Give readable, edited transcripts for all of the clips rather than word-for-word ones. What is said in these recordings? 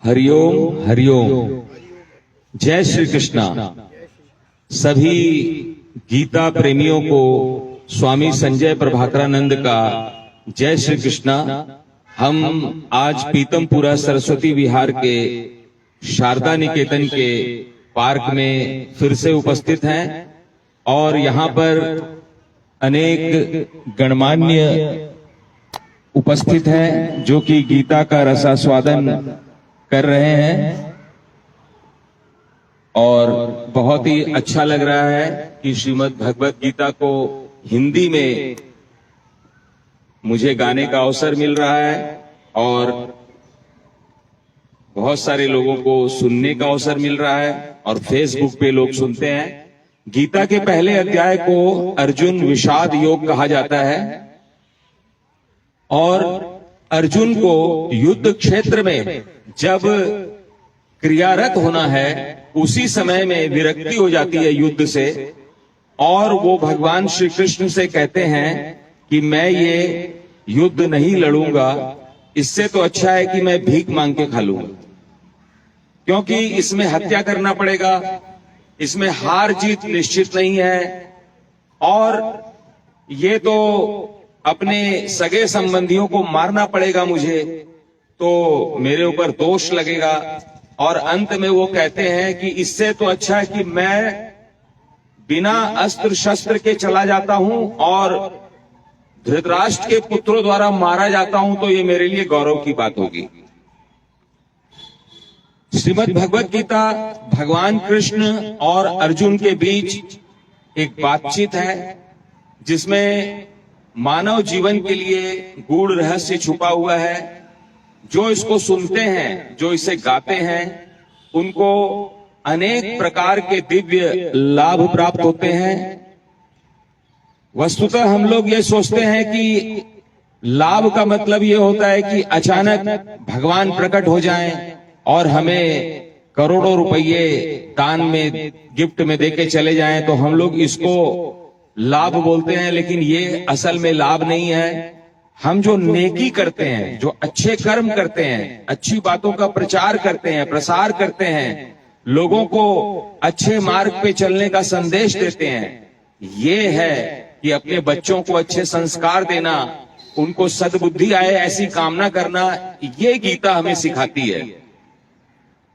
हरिओम हरिओम। जय श्री कृष्णा। सभी गीता प्रेमियों को स्वामी संजय प्रभाकरानंद का जय श्री कृष्णा। हम आज पीतमपुरा सरस्वती विहार के शारदा निकेतन के पार्क में फिर से उपस्थित हैं और यहाँ पर अनेक गणमान्य उपस्थित हैं जो कि गीता का रसास्वादन कर रहे हैं और बहुत ही अच्छा लग रहा है कि श्रीमद् भगवत गीता को हिंदी में मुझे गाने का अवसर मिल रहा है और बहुत सारे लोगों को सुनने का अवसर मिल रहा है और फेसबुक पे लोग सुनते हैं। गीता के पहले अध्याय को अर्जुन विषाद योग कहा जाता है और अर्जुन को युद्ध क्षेत्र में जब क्रियारत होना है उसी समय में विरक्ति हो जाती है युद्ध से और वो भगवान श्री कृष्ण से कहते हैं कि मैं ये युद्ध नहीं लड़ूंगा, इससे तो अच्छा है कि मैं भीख मांग के खा लूंगा, क्योंकि इसमें हत्या करना पड़ेगा, इसमें हार जीत निश्चित नहीं है और ये तो अपने सगे संबंधियों को मारना पड़ेगा मुझे, तो मेरे ऊपर दोष लगेगा। और अंत में वो कहते हैं कि इससे तो अच्छा है कि मैं बिना अस्त्र शस्त्र के चला जाता हूं और धृतराष्ट्र के पुत्रों द्वारा मारा जाता हूं, तो ये मेरे लिए गौरव की बात होगी। श्रीमद् भगवत गीता भगवान कृष्ण और अर्जुन के बीच एक बातचीत है जिसमें मानव जीवन के लिए गूढ़ रहस्य छुपा हुआ है। जो इसको सुनते हैं, जो इसे गाते हैं, उनको अनेक प्रकार के दिव्य लाभ प्राप्त होते हैं। वस्तुतः हम लोग ये सोचते हैं कि लाभ का मतलब ये होता है कि अचानक भगवान प्रकट हो जाएं और हमें करोड़ों रुपये दान में गिफ्ट में देके चले जाएं, तो हम लोग इसको लाभ बोलते हैं, लेकिन ये असल में लाभ नहीं है। हम जो नेकी करते हैं, जो अच्छे कर्म करते हैं, अच्छी बातों का प्रचार करते हैं, प्रसार करते हैं, लोगों को अच्छे मार्ग पे चलने का संदेश देते हैं, ये है कि अपने बच्चों को अच्छे संस्कार देना, उनको सद्बुद्धि आए ऐसी कामना करना, ये गीता हमें सिखाती है।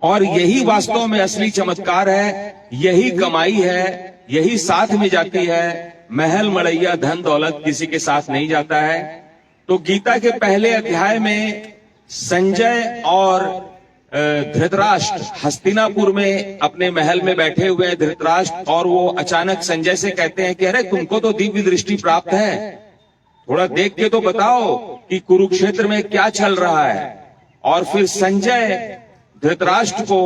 और यही वास्तव में असली चमत्कार है, यही कमाई है, यही साथ में जाती है। महल मड़ैया धन दौलत किसी के साथ नहीं जाता है। तो गीता के पहले अध्याय में संजय और धृतराष्ट्र हस्तिनापुर में अपने महल में बैठे हुए हैं धृतराष्ट्र, और वो अचानक संजय से कहते हैं कि अरे तुमको तो दिव्य दृष्टि प्राप्त है, थोड़ा देख के तो बताओ कि कुरुक्षेत्र में क्या चल रहा है। और फिर संजय धृतराष्ट्र को,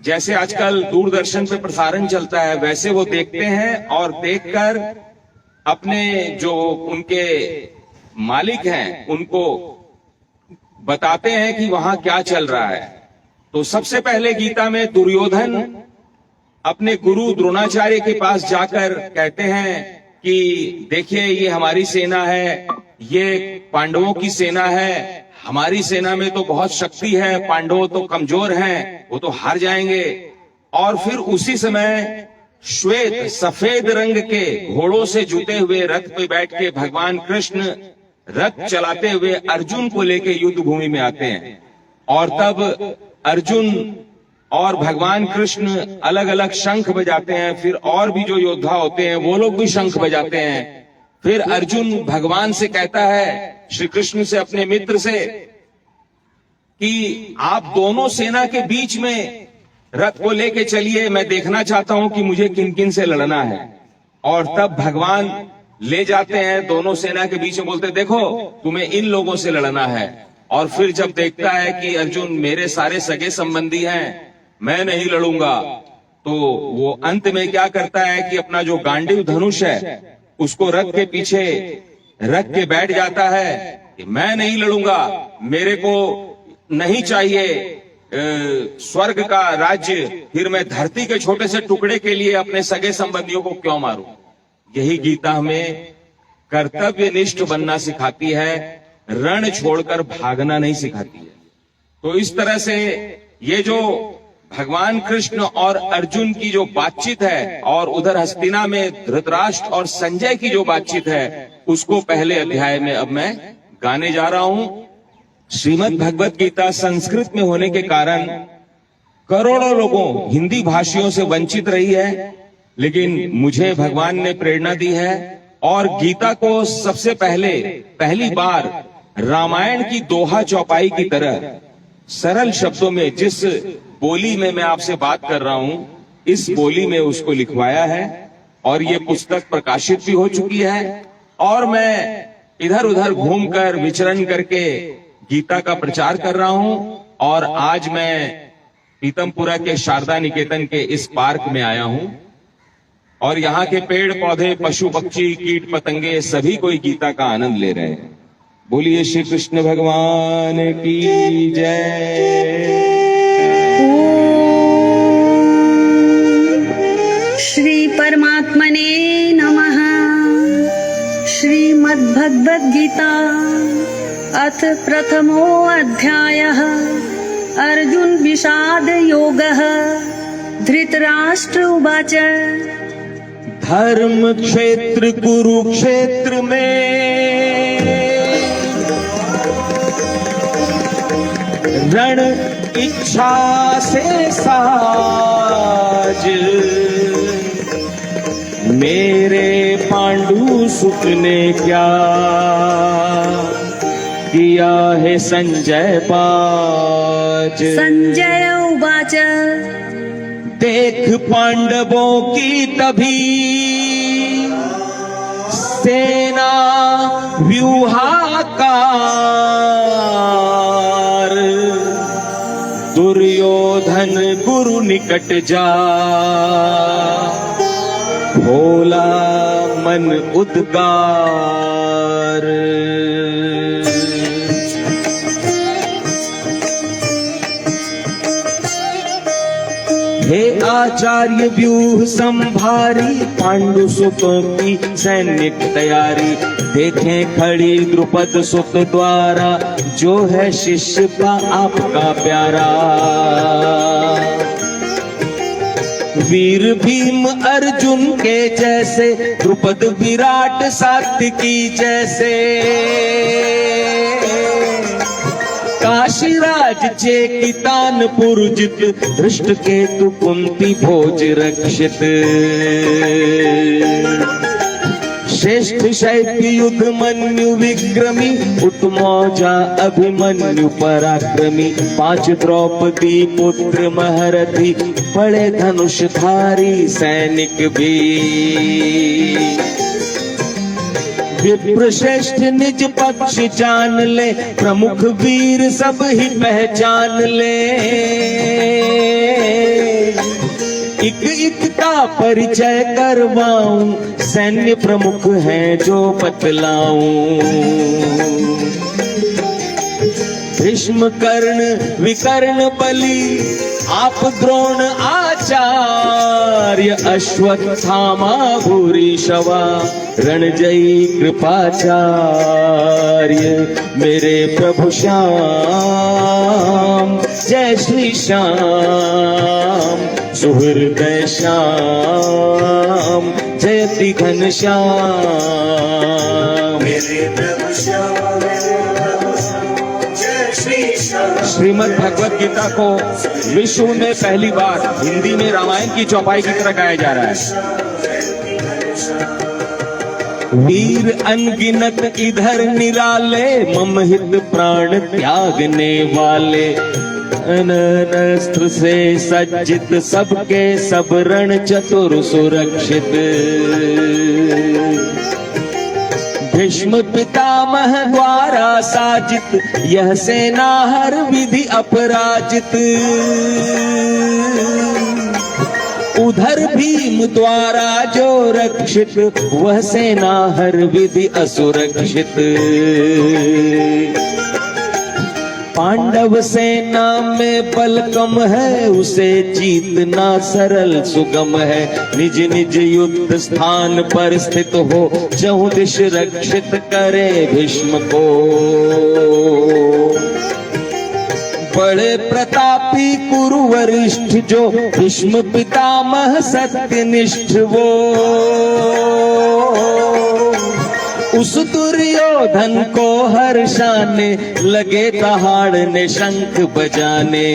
जैसे आजकल दूरदर्शन पे प्रसारण चलता है, वैसे वो देखते हैं और देखकर अपने जो उनके मालिक हैं उनको बताते हैं कि वहां क्या चल रहा है। तो सबसे पहले गीता में दुर्योधन अपने गुरु द्रोणाचार्य के पास जाकर कहते हैं कि देखिए ये हमारी सेना है, ये पांडवों की सेना है, हमारी सेना में तो बहुत शक्ति है, पांडव तो कमजोर हैं, वो तो हार जाएंगे। और फिर उसी समय श्वेत सफेद रंग के घोड़ों से जुते हुए रथ पे बैठ के भगवान कृष्ण रथ चलाते हुए अर्जुन को लेके युद्ध भूमि में आते हैं। और तब अर्जुन और भगवान कृष्ण अलग अलग शंख बजाते हैं, फिर और भी जो योद्धा होते हैं वो लोग भी शंख बजाते हैं। फिर अर्जुन भगवान से कहता है, श्री कृष्ण से, अपने मित्र से, कि आप दोनों सेना के बीच में रथ को लेके चलिए, मैं देखना चाहता हूं कि मुझे किन किन से लड़ना है। और तब भगवान ले जाते हैं दोनों सेना के बीच में, बोलते देखो तुम्हें इन लोगों से लड़ना है। और फिर जब देखता है कि अर्जुन मेरे सारे सगे संबंधी हैं, मैं नहीं लड़ूंगा, तो वो अंत में क्या करता है कि अपना जो गांडीव धनुष है उसको रथ के पीछे रख के बैठ जाता है कि मैं नहीं लड़ूंगा, मेरे को नहीं चाहिए स्वर्ग का राज्य, फिर मैं धरती के छोटे से टुकड़े के लिए अपने सगे संबंधियों को क्यों मारूं। यही गीता हमें कर्तव्यनिष्ठ बनना सिखाती है, रण छोड़कर भागना नहीं सिखाती है। तो इस तरह से ये जो भगवान कृष्ण और अर्जुन की जो बातचीत है और उधर हस्तिना में धृतराष्ट्र और संजय की जो बातचीत है उसको पहले अध्याय में अब मैं गाने जा रहा हूं। श्रीमद् भगवत गीता संस्कृत में होने के कारण करोड़ों लोगों हिंदी भाषियों से वंचित रही है, लेकिन मुझे भगवान ने प्रेरणा दी है और गीता को सबसे पहली बार रामायण की दोहा चौपाई की तरह सरल शब्दों में, जिस बोली में मैं आपसे बात कर रहा हूं, इस बोली में उसको लिखवाया है और ये पुस्तक प्रकाशित भी हो चुकी है। और मैं इधर उधर घूमकर विचरण करके गीता का प्रचार कर रहा हूं और आज मैं पीतमपुरा के शारदा निकेतन के इस पार्क में आया हूं और यहाँ के पेड़ पौधे, पशु पक्षी, कीट पतंगे सभी कोई गीता का आनंद ले रहे हैं। बोलिए श्री कृष्ण भगवान की जय। श्री परमात्मने नमः। श्रीमद्भगवद गीता अथ प्रथमो अध्यायः। अर्जुन विषाद योगः। धृतराष्ट्र उवाच धर्म क्षेत्र कुरुक्षेत्र में रण इच्छा से साज, मेरे पांडु सुत ने क्या किया है संजय पाज। संजय उवाच देख पांडवों की तभी सेना व्यूहाकार, दुर्योधन गुरु निकट जा भोला मन उद्गार। हे आचार्य व्यूह संभारी, पांडु सुतों की सैनिक तैयारी। देखें खड़ी द्रुपद सुत द्वारा, जो है शिष्य का आपका प्यारा। वीर भीम अर्जुन के जैसे, द्रुपद विराट सात्विकी जैसे। काशीराज चेकितान पुरजित, धृष्ट केतु कुंती भोज रक्षित। श्रेष्ठ शैत्य युद्ध मन्यु विक्रमी, उत्मौजा अभिमन्यु पराक्रमी। 5 द्रौपदी पुत्र महारथी, बड़े धनुषधारी सैनिक भी। विप्र श्रेष्ठ निज पक्ष जान ले, प्रमुख वीर सब ही पहचान ले। एक एक का परिचय करवाऊं, सैन्य प्रमुख हैं जो बतलाऊं। भीष्म कर्ण विकर्ण बलि, आप द्रोण आचार्य। अश्वत्थामा भूरिश्रवा, रणजयी कृपाचार्य। मेरे प्रभु श्याम, जय श्री श्याम। सुहृदय श्याम, जयति घनश्याम। मेरे प्रभु श्याम, श्रीमद् भगवत गीता को विश्व में पहली बार हिंदी में रामायण की चौपाई की तरह गाया जा रहा है। वीर अनगिनत इधर निराले, मम हित प्राण त्यागने वाले। अनस्त्र से सज्जित, सबके सब रण चतुर सुरक्षित। भीष्म पितामह द्वारा साजित, यह सेना हर विधि अपराजित। उधर भीम द्वारा जो रक्षित, वह सेना हर विधि असुरक्षित। पांडव सेना में बल कम है, उसे जीतना सरल सुगम है। निज निज युद्ध स्थान पर स्थित हो, चहुं दिश रक्षित करे भीष्म को। बड़े प्रतापी कुरु वरिष्ठ जो भीष्म पितामह सत्यनिष्ठ वो, उस दुर्योधन को हर्षाने लगे दहाड़ने शंख बजाने।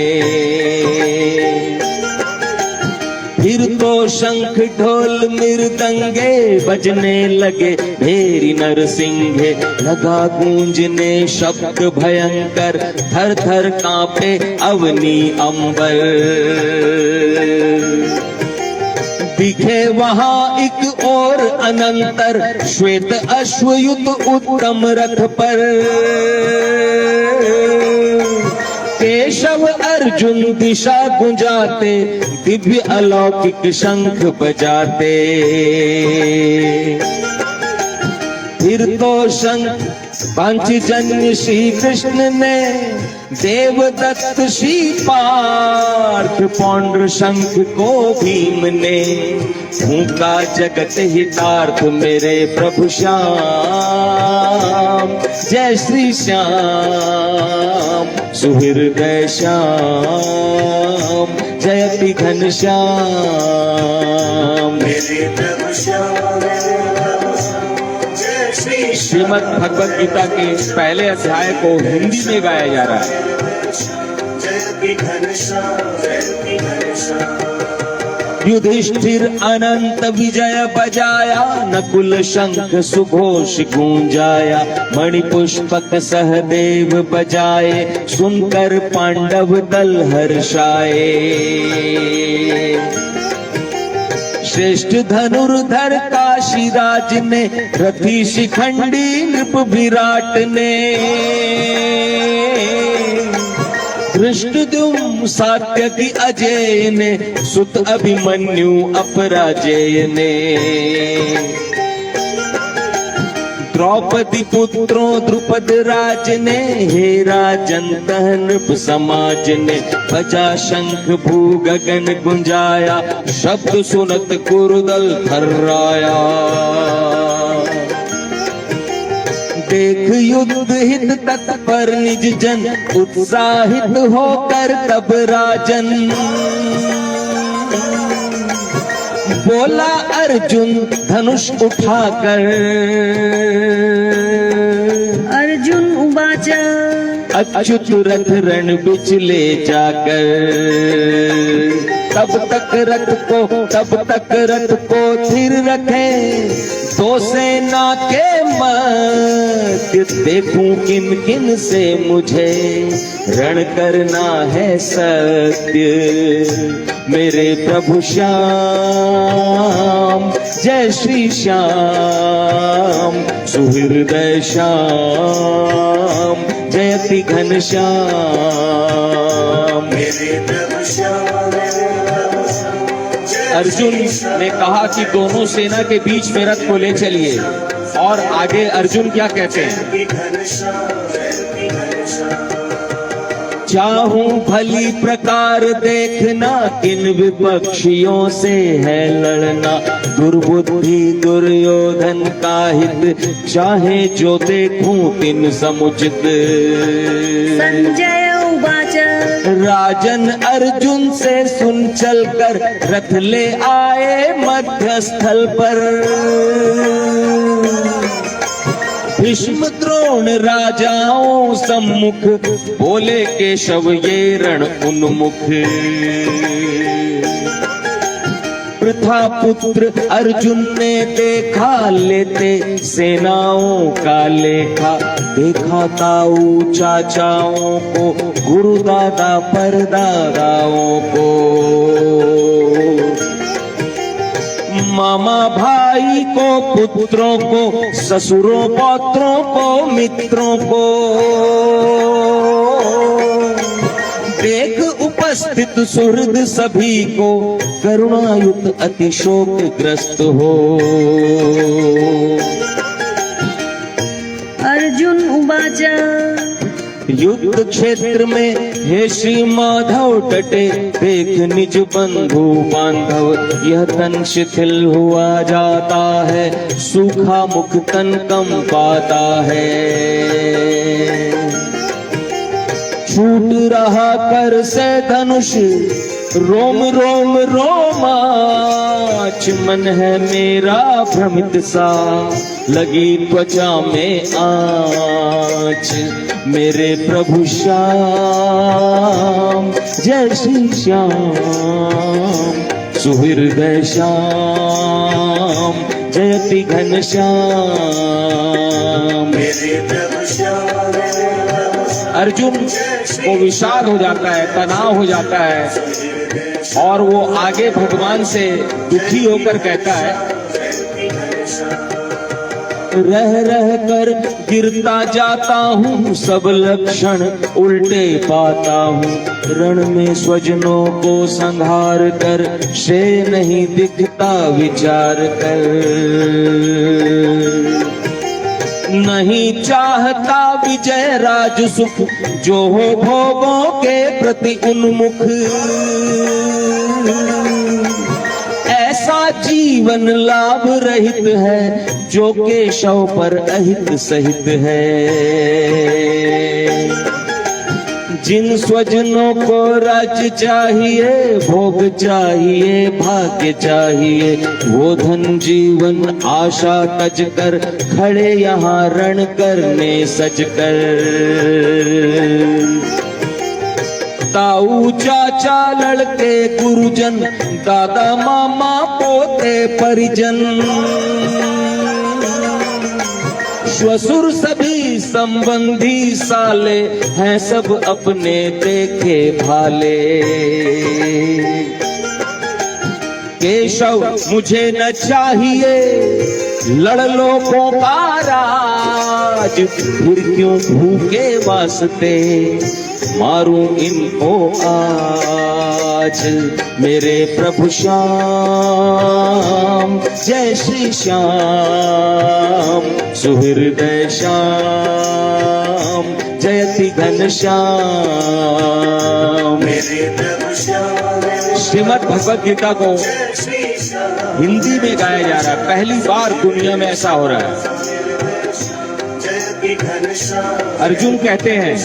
फिर तो शंख ढोल मृदंगे बजने लगे, भेरी नरसिंहे लगा गूंजने शब्द भयंकर, थर थर कांपे अवनी अंबर। दिखे वहां एक और अनंतर, श्वेत अश्वयुत उत्तम रथ पर, केशव अर्जुन दिशा गुंजाते, दिव्य अलौकिक शंख बजाते। फिर तो शंख पंचजन्य श्री कृष्ण ने, देवदत्त श्री पार्थ पौंड्र शंख को भीम ने, फूंका जगत हितार्थ मेरे प्रभु श्याम, जय श्री श्याम सुहृदय श्याम, जयति घनश्याम मेरे प्रभु श्याम। श्रीमद् भगवद गीता के पहले अध्याय को हिंदी में गाया जा रहा है। युधिष्ठिर अनंत विजय बजाया, नकुल शंख सुघोष गूंजाया, मणिपुष्पक सहदेव बजाए, सुनकर पांडव दल हर्षाए। श्रेष्ठ धनुर्धर काशीराज ने, रथी शिखंडी नृप विराट ने, धृष्टद्युम्न सात्यकी अजेय ने, सुत अभिमन्यु अपराजेय ने, द्रौपदी पुत्रों द्रुपद राज ने, हे राजन नृप समाज ने, बजा शंख भू गगन गुंजाया, शब्द सुनत कुरुदल थर्राया। देख युद्ध हित तत्पर निज जन, उत्साहित होकर तब राजन, बोला अर्जुन धनुष उठाकर। अर्जुन उवाच अच्युत रथ रण बिच ले जाकर, तब तक रथ को स्थिर रखे, दो सेना के मध्य देखूं किन किन से मुझे रण करना है सत्य, मेरे प्रभु श्याम जय श्री श्याम सुहृदय श्याम जयति घनश्याम मेरे प्रभु श्याम। अर्जुन ने कहा कि दोनों सेना के बीच में रथ को ले चलिए, और आगे अर्जुन क्या कहते हैं, चाहूं भली प्रकार देखना, किन विपक्षियों से है लड़ना, दुर्बुद्धि दुर्योधन का हित, चाहे जो देखूं तिन समुचित। संजय उवाच राजन अर्जुन से सुन चलकर, रथ ले आए मध्य स्थल पर, भीष्म द्रोण राजाओं सम्मुख, बोले केशव ये रण उन्मुख। पृथा पुत्र अर्जुन ने देखा लेते सेनाओं का लेखा, देखा ताऊ चाचाओं को, गुरु दादा परदादाओं को, मामा भाई को, पुत्रों को, ससुरों पौत्रों को, मित्रों को, देख उपस्थित सुहृद सभी को, करुणायुत अति शोकग्रस्त हो। अर्जुन उवाच युद्ध क्षेत्र में हे श्री माधव डटे, देख निज बंधु बांधव, यह तन शिथिल हुआ जाता है, सूखा मुख तन कम पाता है। छूट रहा कर से धनुष, रोम रोम रोमांच, मन है मेरा भ्रमित सा, लगी त्वचा में आँच। मेरे प्रभु श्याम, जय श्री श्याम, सुहृदय श्याम, जयति घनश्याम। अर्जुन को विषाद हो जाता है, तनाव हो जाता है, और वो आगे भगवान से दुखी होकर कहता है, रह रह कर गिरता जाता हूँ, सब लक्षण उल्टे पाता हूँ। रण में स्वजनों को संहार कर, श्रेय नहीं दिखता विचार कर। नहीं चाहता विजय राज सुख, जो हो भोगों के प्रति उन्मुख। ऐसा जीवन लाभ रहित है, जो केशव पर अहित सहित है। जिन स्वजनों को राज्य चाहिए, भोग चाहिए, भाग्य चाहिए, वो धन जीवन आशा तज कर, खड़े यहाँ रण करने सज कर। ताऊ चाचा लड़के गुरुजन, दादा मामा पोते परिजन, श्वसुर सभी संबंधी साले, हैं सब अपने देखे भाले। केशव मुझे न चाहिए लड़ लोगों का राज, फिर क्यों भूखे वास्ते मारूं इनको आज। मेरे प्रभु श्याम, जय श्री श्याम, सुहृदय श्याम, जयति घनश्याम। श्रीमद् भगवद गीता को हिंदी में गाया जा रहा है, पहली बार दुनिया में ऐसा हो रहा है। अर्जुन कहते हैं,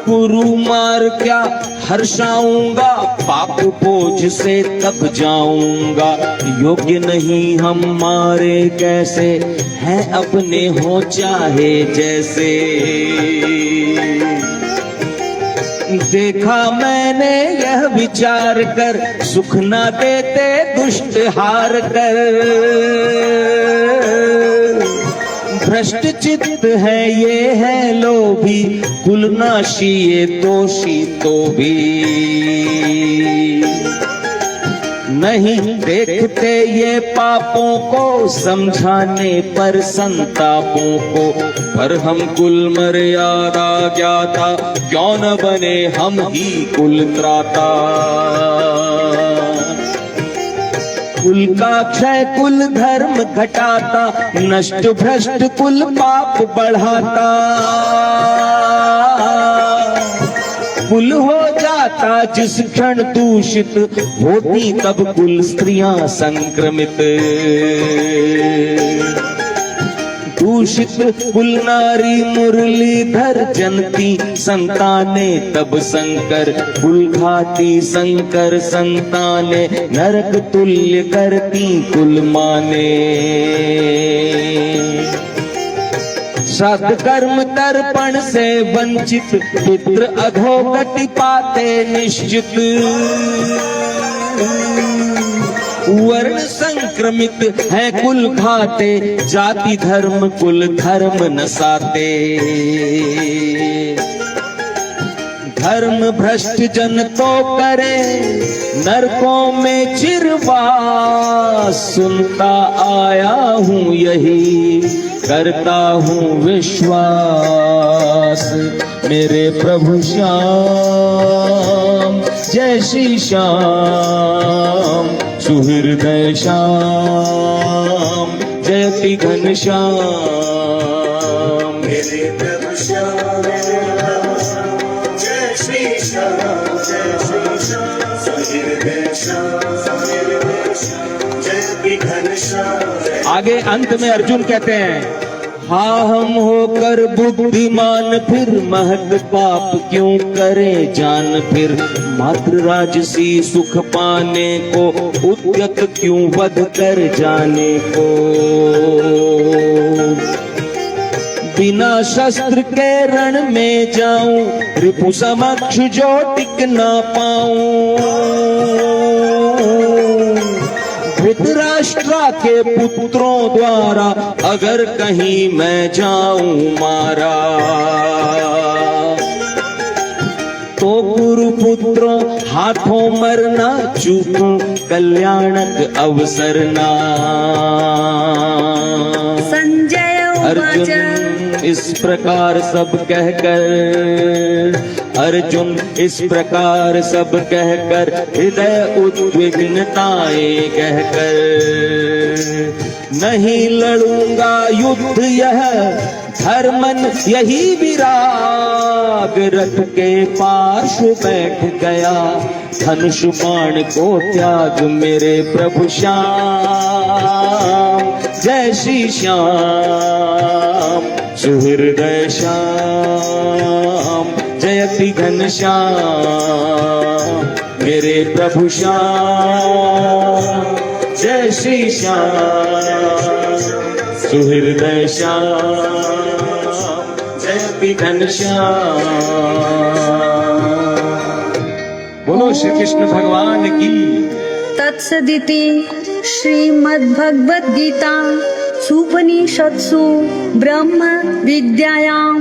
गुरु मार क्या हर्षाऊंगा, पाप बोझ से तब जाऊंगा। योग्य नहीं हम मारे कैसे, हैं अपने हो चाहे जैसे। देखा मैंने यह विचार कर, सुख न देते दुष्ट हार कर। भ्रष्ट चित्त है ये है लोभी, कुलनाशी ये दोषी तो भी। नहीं देखते ये पापों को, समझाने पर संतापों को। पर हम कुल मर्यादा ज्ञाता, क्यों न बने हम ही कुल त्राता। कुल का क्षय कुल धर्म घटाता, नष्ट भ्रष्ट कुल पाप बढ़ाता। कुल हो जाता जिस क्षण दूषित, होती तब कुल स्त्रियां संक्रमित। दूषित कुल नारी मुरलीधर जनती, संताने तब शंकर। कुल घाती शंकर संताने, नरक तुल्य करती कुल माने। श्राद्ध कर्म तर्पण से वंचित, पितृ अधोगति पाते निश्चित। वर्ण संक्रमित है कुल खाते, जाति धर्म कुल धर्म नसाते। धर्म भ्रष्ट जन तो करे, नरकों में चिरवास। सुनता आया हूँ यही, करता हूँ विश्वास। मेरे प्रभु श्याम, जय श्री श्याम, सुहृदय श्याम, जयति घनश्याम। मेरे प्रभु श्याम, जय श्री श्याम, जय श्री श्याम, सुहृदय श्याम, जयति घनश्याम। आगे अंत में अर्जुन कहते हैं, हाँ हम होकर बुद्धिमान फिर महत पाप क्यों करे जान फिर मात्र राजसी सुख पाने को उद्यत क्यों वध कर जाने को बिना शस्त्र के रण में जाऊं रिपु समक्ष जो टिक ना पाऊं धृतराष्ट्र के पुत्रों द्वारा अगर कहीं मैं जाऊं मारा तो गुरु पुत्रों हाथों मरना चूकूं कल्याणक अवसर ना संजय उवाच इस प्रकार सब कहकर अर्जुन इस प्रकार सब कहकर हृदय उद्विग्नताएं कहकर नहीं लड़ूंगा युद्ध यह धर्मन यही विराग रथ के पार्श्व बैठ गया धनुष बाण को त्याग मेरे प्रभु श्याम जय श्री श्याम सुहृदय श्याम जयति घनश्याम मेरे प्रभु श्याम जय श्री श्याम सुहृदय श्याम जयति घनश्याम। बोलो श्री कृष्ण भगवान की। तत्सदिति श्रीमद्भगवद गीता सुपनिषत्सु ब्रह्म विद्यायां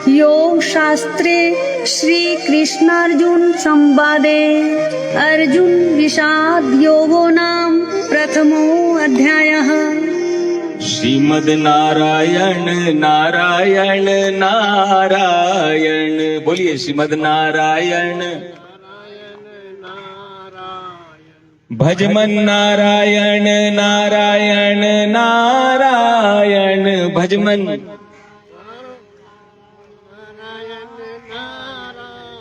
योग शास्त्रे श्री कृष्णार्जुन संवादे अर्जुन विषाद योगो नाम प्रथमो अध्यायः। श्रीमद् नारायण नारायण नारायण बोलिए श्रीमद् नारायण भजमन नारायण नारायण नारायण भजमन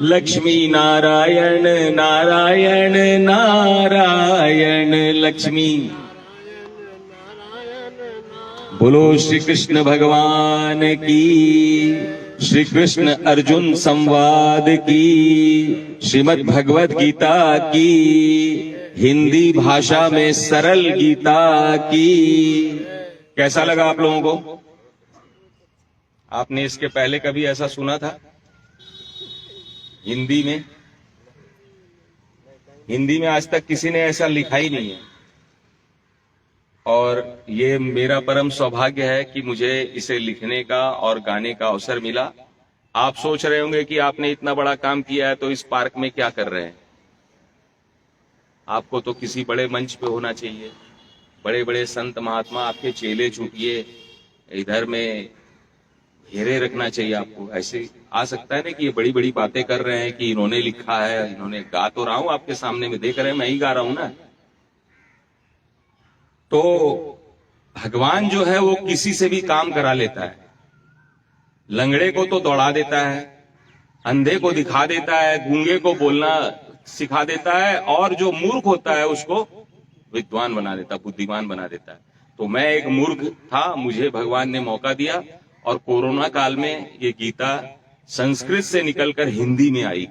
लक्ष्मी नारायण नारायण नारायण लक्ष्मी। बोलो श्री कृष्ण भगवान की। श्री कृष्ण अर्जुन संवाद की श्रीमद् भगवद गीता की हिंदी भाषा में सरल गीता की। कैसा लगा आप लोगों को? आपने इसके पहले कभी ऐसा सुना था हिंदी में? हिंदी में आज तक किसी ने ऐसा लिखा ही नहीं है और ये मेरा परम सौभाग्य है कि मुझे इसे लिखने का और गाने का अवसर मिला। आप सोच रहे होंगे कि आपने इतना बड़ा काम किया है तो इस पार्क में क्या कर रहे हैं? आपको तो किसी बड़े मंच पे होना चाहिए। बड़े बड़े संत महात्मा आपके चेले चूटिए इधर में घेरे रखना चाहिए आपको। ऐसे आ सकता है ना कि ये बड़ी बड़ी बातें कर रहे हैं कि इन्होंने लिखा है, इन्होंने गा तो रहा हूं आपके सामने में देख रहे हैं, मैं ही गा रहा हूं ना। तो भगवान जो है वो किसी से भी काम करा लेता है। लंगड़े को तो दौड़ा देता है, अंधे को दिखा देता है, गूंगे को बोलना सिखा देता है और जो मूर्ख होता है उसको विद्वान बना देता, बुद्धिमान बना देता है। तो मैं एक मूर्ख था, मुझे भगवान ने मौका दिया और कोरोना काल में ये गीता संस्कृत से निकलकर हिंदी में आई।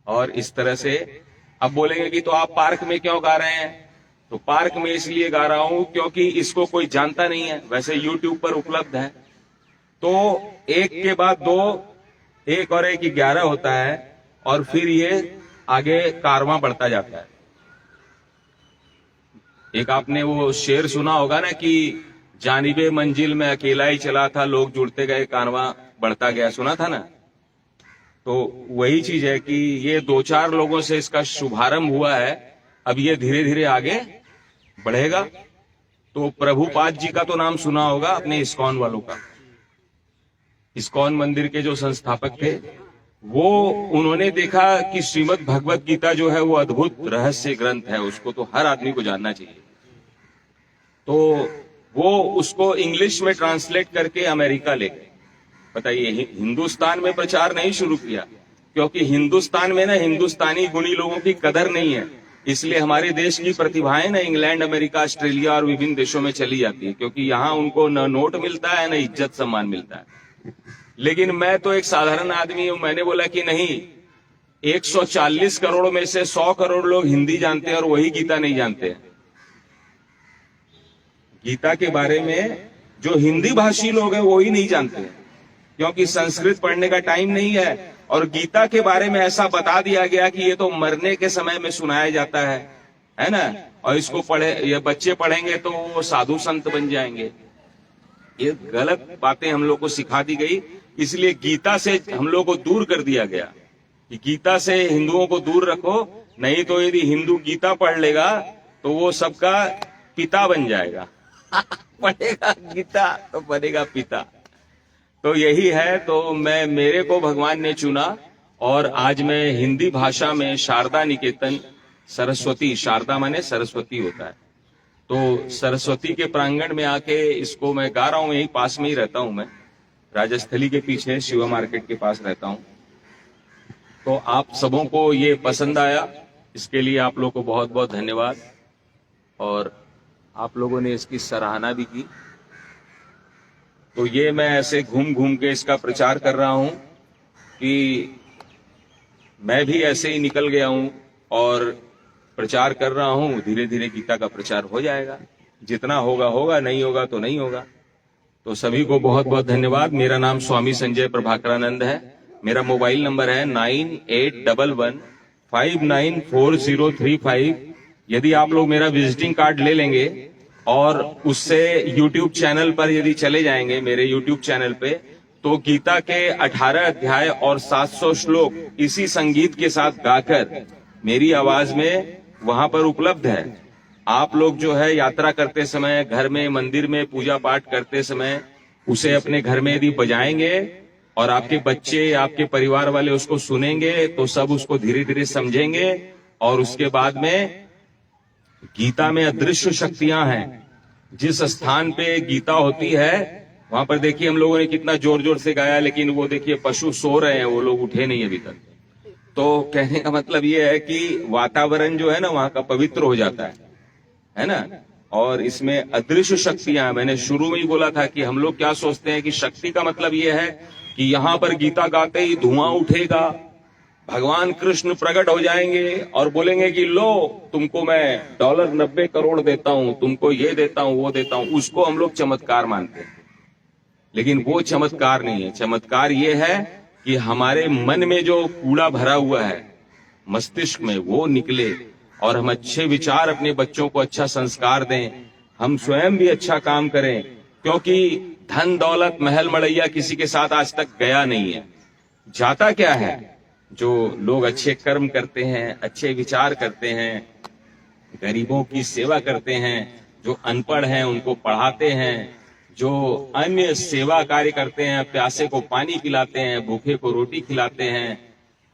और इस तरह से अब बोलेंगे कि तो आप पार्क में क्यों गा रहे हैं? तो पार्क में इसलिए गा रहा हूं क्योंकि इसको कोई जानता नहीं है। वैसे यूट्यूब पर उपलब्ध है तो एक के बाद दो, एक और एक 11 होता है और फिर ये आगे कारवां बढ़ता जाता है। एक आपने वो शेर सुना होगा ना कि जानिबे मंजिल में अकेला ही चला था, लोग जुड़ते गए कारवां बढ़ता गया, सुना था ना? तो वही चीज है कि ये 2-4 लोगों से इसका शुभारंभ हुआ है, अब ये धीरे धीरे आगे बढ़ेगा। तो प्रभुपाद जी का तो नाम सुना होगा अपने इस्कॉन वालों का। इस्कॉन मंदिर के जो संस्थापक थे वो उन्होंने देखा कि श्रीमद् भगवत गीता जो है वो अद्भुत रहस्य ग्रंथ है, उसको तो हर आदमी को जानना चाहिए। तो वो उसको इंग्लिश में ट्रांसलेट करके अमेरिका ले गए। बताइए, हिंदुस्तान में प्रचार नहीं शुरू किया क्योंकि हिंदुस्तान में ना हिंदुस्तानी गुणी लोगों की कदर नहीं है, इसलिए हमारे देश की प्रतिभाएं ना इंग्लैंड, अमेरिका, ऑस्ट्रेलिया और विभिन्न देशों में चली जाती है, क्योंकि यहाँ उनको न नोट मिलता है न इज्जत सम्मान मिलता है। लेकिन मैं तो एक साधारण आदमी हूं, मैंने बोला कि नहीं, 140 करोड़ में से 100 करोड़ लोग हिंदी जानते हैं और वही गीता नहीं जानते हैं। गीता के बारे में जो हिंदी भाषी लोग हैं वो ही नहीं जानते हैं, क्योंकि संस्कृत पढ़ने का टाइम नहीं है। और गीता के बारे में ऐसा बता दिया गया कि ये तो मरने के समय में सुनाया जाता है ना, और इसको ये बच्चे पढ़ेंगे तो वो साधु संत बन जाएंगे। ये गलत बातें हम लोग को सिखा दी गई, इसलिए गीता से हम लोग को दूर कर दिया गया कि गीता से हिंदुओं को दूर रखो, नहीं तो यदि हिंदू गीता पढ़ लेगा तो वो सबका पिता बन जाएगा। पढ़ेगा गीता तो बनेगा पिता। तो यही है, तो मेरे को भगवान ने चुना और आज मैं हिंदी भाषा में शारदा निकेतन सरस्वती, शारदा माने सरस्वती होता है, तो सरस्वती के प्रांगण में आके इसको मैं गा रहा हूं। यही पास में ही रहता हूं मैं, राजस्थली के पीछे शिवा मार्केट के पास रहता हूं। तो आप सबों को ये पसंद आया, इसके लिए आप लोगों को बहुत बहुत धन्यवाद। और आप लोगों ने इसकी सराहना भी की। तो ये मैं ऐसे घूम घूम के इसका प्रचार कर रहा हूं कि मैं भी ऐसे ही निकल गया हूं और प्रचार कर रहा हूं। धीरे धीरे गीता का प्रचार हो जाएगा, जितना होगा होगा, नहीं होगा तो नहीं होगा। तो सभी को बहुत बहुत धन्यवाद। मेरा नाम स्वामी संजय प्रभाकरानंद है। मेरा मोबाइल नंबर है 9811594035। यदि आप लोग मेरा विजिटिंग कार्ड ले लेंगे और उससे YouTube चैनल पर यदि चले जाएंगे, मेरे YouTube चैनल पे, तो गीता के 18 अध्याय और 700 श्लोक इसी संगीत के साथ गाकर मेरी आवाज में वहां पर उपलब्ध है। आप लोग जो है यात्रा करते समय, घर में, मंदिर में पूजा पाठ करते समय उसे अपने घर में यदि बजाएंगे और आपके बच्चे, आपके परिवार वाले उसको सुनेंगे तो सब उसको धीरे धीरे समझेंगे। और उसके बाद में गीता में अदृश्य शक्तियां हैं। जिस स्थान पे गीता होती है वहां पर देखिए हम लोगों ने कितना जोर जोर से गाया, लेकिन वो देखिए पशु सो रहे हैं, वो लोग उठे नहीं अभी तक। तो कहने का मतलब ये है कि वातावरण जो है ना वहां का पवित्र हो जाता है ना। और इसमें अदृश्य शक्तियां, मैंने शुरू में ही बोला था कि हम लोग क्या सोचते हैं कि शक्ति का मतलब ये है कि यहां पर गीता गाते ही धुआं उठेगा, भगवान कृष्ण प्रकट हो जाएंगे और बोलेंगे कि लो तुमको मैं $90 करोड़ देता हूं, तुमको ये देता हूं, वो देता हूं। उसको हम लोग चमत्कार मानते हैं, लेकिन वो चमत्कार नहीं है। चमत्कार ये है कि हमारे मन में जो कूड़ा भरा हुआ है मस्तिष्क में, वो निकले और हम अच्छे विचार, अपने बच्चों को अच्छा संस्कार दें, हम स्वयं भी अच्छा काम करें। क्योंकि धन दौलत महल मड़ैया किसी के साथ आज तक गया नहीं है। जाता क्या है? जो लोग अच्छे कर्म करते हैं, अच्छे विचार करते हैं, गरीबों की सेवा करते हैं, जो अनपढ़ हैं उनको पढ़ाते हैं, जो अन्य सेवा कार्य करते हैं, प्यासे को पानी पिलाते हैं, भूखे को रोटी खिलाते हैं,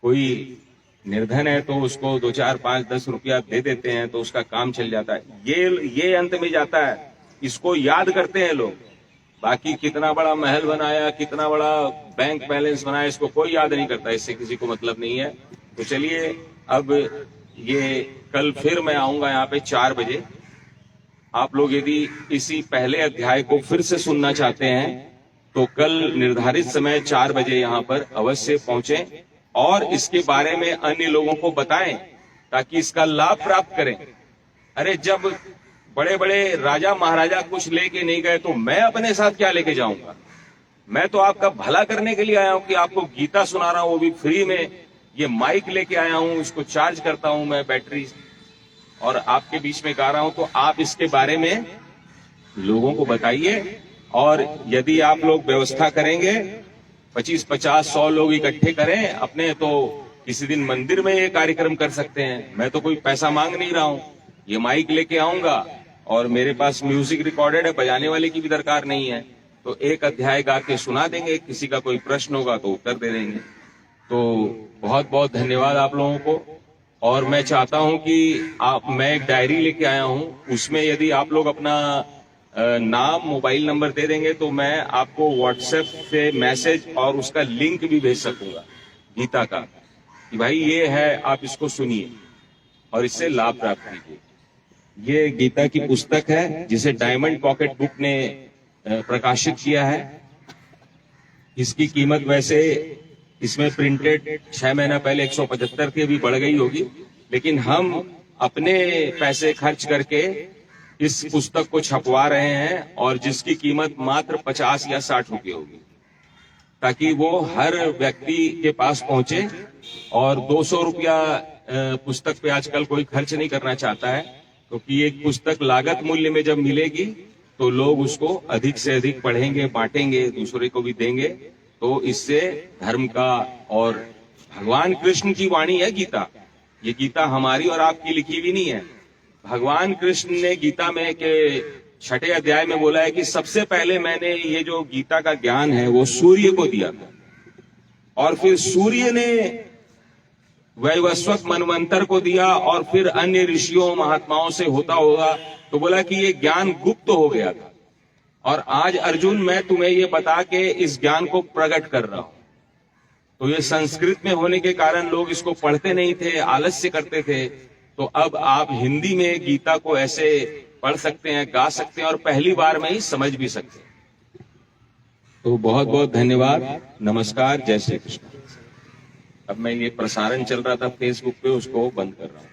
कोई निर्धन है तो उसको 2, 4, 5, 10 रुपया दे देते हैं तो उसका काम चल जाता है। ये अंत में जाता है, इसको याद करते हैं लोग। बाकी कितना बड़ा महल बनाया, कितना बड़ा बैंक बैलेंस बनाया, इसको कोई याद नहीं करता, इससे किसी को मतलब नहीं है। तो चलिए अब ये कल फिर मैं आऊंगा यहाँ पे 4 बजे। आप लोग यदि इसी पहले अध्याय को फिर से सुनना चाहते हैं तो कल निर्धारित समय 4 बजे यहाँ पर अवश्य पहुंचे और इसके बारे में अन्य लोगों को बताएं ताकि इसका लाभ प्राप्त करें। अरे जब बड़े बड़े राजा महाराजा कुछ लेके नहीं गए तो मैं अपने साथ क्या लेके जाऊंगा? मैं तो आपका भला करने के लिए आया हूं कि आपको गीता सुना रहा हूं, वो भी फ्री में। ये माइक लेके आया हूं, इसको चार्ज करता हूं मैं बैटरी, और आपके बीच में गा रहा हूं। तो आप इसके बारे में लोगों को बताइए। और यदि आप लोग व्यवस्था करेंगे, 25, 50, 100 लोग इकट्ठे करें अपने, तो किसी दिन मंदिर में ये कार्यक्रम कर सकते हैं। मैं तो कोई पैसा मांग नहीं रहा हूं, ये माइक लेके आऊंगा और मेरे पास म्यूजिक रिकॉर्डेड है, बजाने वाले की भी दरकार नहीं है। तो एक अध्याय गा के सुना देंगे, किसी का कोई प्रश्न होगा तो उत्तर दे देंगे। तो बहुत बहुत धन्यवाद आप लोगों को। और मैं चाहता हूं कि मैं एक डायरी लेके आया हूं, उसमें यदि आप लोग अपना नाम, मोबाइल नंबर दे देंगे तो मैं आपको व्हाट्सएप से मैसेज और उसका लिंक भी भेज सकूंगा गीता का, कि भाई ये है, आप इसको सुनिए। और इससे लाभ प्राप्त कीजिए। ये गीता की पुस्तक है जिसे डायमंड पॉकेट बुक ने प्रकाशित किया है। इसकी कीमत वैसे इसमें प्रिंटेड 6 महीना पहले 175 की भी बढ़ गई होगी, लेकिन हम अपने पैसे खर्च करके इस पुस्तक को छपवा रहे हैं और जिसकी कीमत मात्र 50 या 60 रुपये होगी, ताकि वो हर व्यक्ति के पास पहुंचे। और 200 रुपया पुस्तक पे आजकल कोई खर्च नहीं करना चाहता है, क्योंकि एक पुस्तक लागत मूल्य में जब मिलेगी तो लोग उसको अधिक से अधिक पढ़ेंगे, बांटेंगे, दूसरे को भी देंगे। तो इससे धर्म का, और भगवान कृष्ण की वाणी है गीता। ये गीता हमारी और आपकी लिखी हुई नहीं है। भगवान कृष्ण ने गीता में के 6 अध्याय में बोला है कि सबसे पहले मैंने ये जो गीता का ज्ञान है वो सूर्य को दिया था, और फिर सूर्य ने वैवस्वत मनवंतर को दिया, और फिर अन्य ऋषियों महात्माओं से होता होगा तो बोला कि ये ज्ञान गुप्त हो गया था, और आज अर्जुन मैं तुम्हें ये बता के इस ज्ञान को प्रकट कर रहा हूं। तो ये संस्कृत में होने के कारण लोग इसको पढ़ते नहीं थे, आलस्य करते थे। तो अब आप हिंदी में गीता को ऐसे पढ़ सकते हैं, गा सकते हैं, और पहली बार में ही समझ भी सकते हैं। तो बहुत बहुत धन्यवाद, नमस्कार, जय श्री कृष्ण। अब मैं ये प्रसारण चल रहा था फेसबुक पे, उसको बंद कर रहा हूं।